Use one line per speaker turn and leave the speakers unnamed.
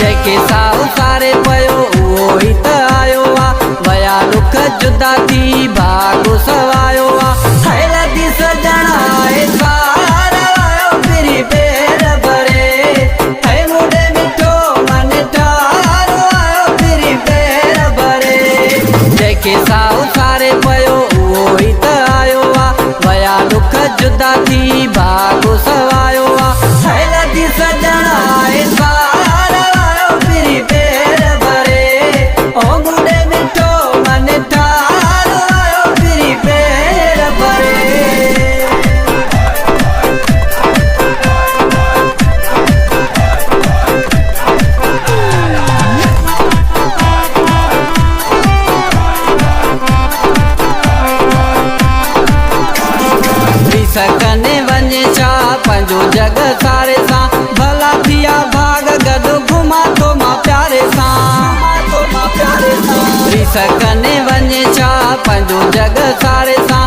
जेके साहु सारे पयो उहो ही त आयो आ वया दुख जुदा थी भागो सवायो आ हैल दी सजना ए सारा आयो फिरी पेर भरे है मुडे मिठो मन ठारो आयो फिरी पेर भरे जेके साहु सारे पयो उहो ही त आयो आ वया दुख जुदा थी भागो सवायो आ हैल दी सजना ए सारा आयो फिरी पेर भरे ओ मुडे मिठो मन ठारो आयो फिरी पेर भरे। सकने वञे छा पंहिंजो जग सारे सां भला थिया भाग गॾु घुमा थो मां प्यारे सां सकने वञे छा पंहिंजो जग सारे सां